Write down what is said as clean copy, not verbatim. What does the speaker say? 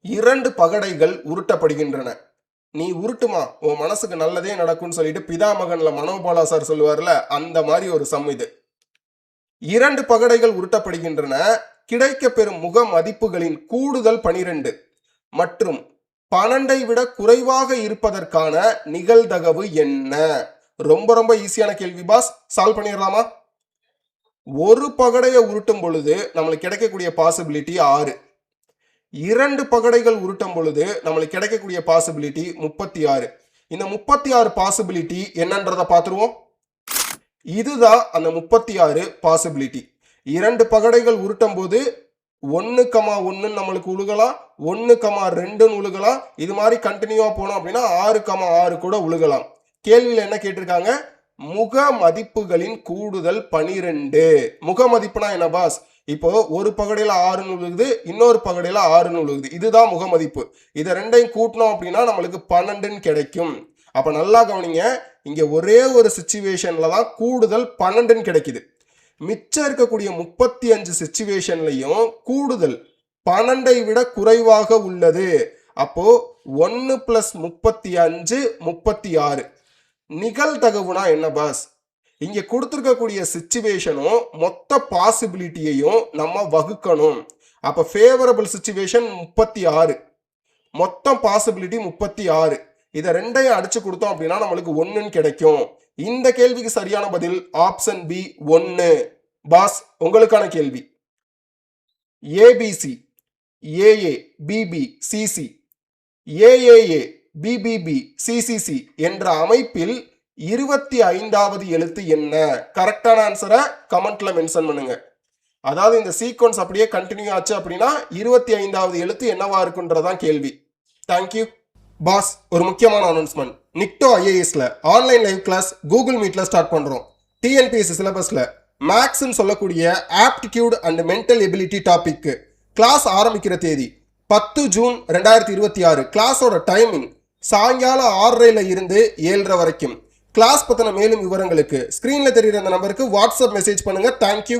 2 பகடைகள் உருட்டப்படுகின்றன. நீ உருட்டுமா உன் மனசுக்கு நல்லதே நடக்கும்னு சொல்லிட்டு பிதாமகன்ல மனோபாலா சார் சொல்லுவார்ல, அந்த மாதிரி ஒரு சம் இது. 2 பகடைகள் உருட்டப்படுகின்றன. கிடைக்க பெறும் முக மதிப்புகளின் கூடுதல் 12 மற்றும் 12ஐ விட குறைவாக இருப்பதற்கான நிகழ்தகவு என்ன? ரொம்ப ரொம்ப ஈஸியான கேள்வி பாஸ். சால்வ் பண்ணிடலாமா? ஒரு பகடையை உருட்டும் பொழுது நம்மளுக்கு கிடைக்கக்கூடிய பாசிபிலிட்டி 6. 2 பகடைகள் உருட்டும் பொழுது நம்மளுக்கு கிடைக்கக்கூடிய பாசிபிலிட்டி 36. இந்த 36 பாசிபிலிட்டி என்னன்றதை பார்த்துருவோம். இதுதான் அந்த 36 பாசிபிலிட்டி. 2 பகடைகள் உருட்டும் போது 1,1 நம்மளுக்கு உழுகலாம், 1,2 உழுகலாம். இது மாதிரி கண்டினியூவா போனோம் அப்படின்னா 6,6 கூட உழுகலாம். கேள்வியில் என்ன கேட்டிருக்காங்க? முக மதிப்புகளின் கூடுதல் 12. முக மதிப்புனா என்ன பாஸ்? இப்போ ஒரு பகடையில 6 உழுகுது, இன்னொரு பகடையில 6 உழுகுது. இதுதான் முக மதிப்பு. இதை ரெண்டையும் கூட்டணும் அப்படின்னா நம்மளுக்கு 12 கிடைக்கும். அப்ப நல்லா கவனிங்க, இங்க ஒரே ஒரு சிச்சுவேஷன்ல தான் கூடுதல் 12 கிடைக்குது. மிச்சம் இருக்கக்கூடிய 35 சிச்சுவேஷன்லையும் கூடுதல் 12ஐ விட குறைவாக உள்ளது. அப்போ 1 + 35 36. நிகழ்தகவுனா என்ன பாஸ்? இங்க கொடுத்துருக்கக்கூடிய சிச்சுவேஷனும் மொத்த பாசிபிலிட்டியையும் நம்ம வகுக்கணும். அப்ப ஃபேவரபிள் சிச்சுவேஷன் 36, மொத்தம் பாசிபிலிட்டி 36. இதை ரெண்டையும் அடிச்சு கொடுத்தோம் அப்படின்னா நம்மளுக்கு 1 கிடைக்கும். இந்த கேள்விக்கு சரியான பதில் ஆப்ஷன் பி 1. பாஸ், உங்களுக்கான கேள்வி. ஏபிசி, ஏஏ, பிபி, சிசி, ஏஏஏ, பிபிபி, சிசிசி என்ற அமைப்பில் 25வது எழுத்து என்ன? கரெக்டான ஆன்சரை கமெண்ட்ல மென்ஷன் பண்ணுங்க. அதாவது இந்த சீக்வன்ஸ் அப்படியே கண்டினியூ ஆச்சு அப்படின்னா 25வது எழுத்து என்னவா இருக்குன்றதான் கேள்வி. Thank you boss. ஒரு முக்கியமான அனௌன்ஸ்மெண்ட். நிக்டோ ஐஏஎஸ்ல ஆன்லைன் லைவ் கிளாஸ் கூகுள் மீட்ல ஸ்டார்ட் பண்றோம். டிஎன்பிஎஸ்சி சிலபஸ்ல மேக்ஸ்ன்னு சொல்லக்கூடிய aptitude and mental ability topic class ஆரம்பிக்கிற தேதி 10 ஜூன் 2026. கிளாஸோட டைமிங் சாயங்காலம் 6:30ல இருந்து 7:30 வரைக்கும். கிளாஸ் பத்தின மேலும் விவரங்களுக்கு ஸ்கிரீன்ல தெரியுற அந்த நம்பருக்கு வாட்ஸ்அப் மெசேஜ் பண்ணுங்க. தேங்க்யூ.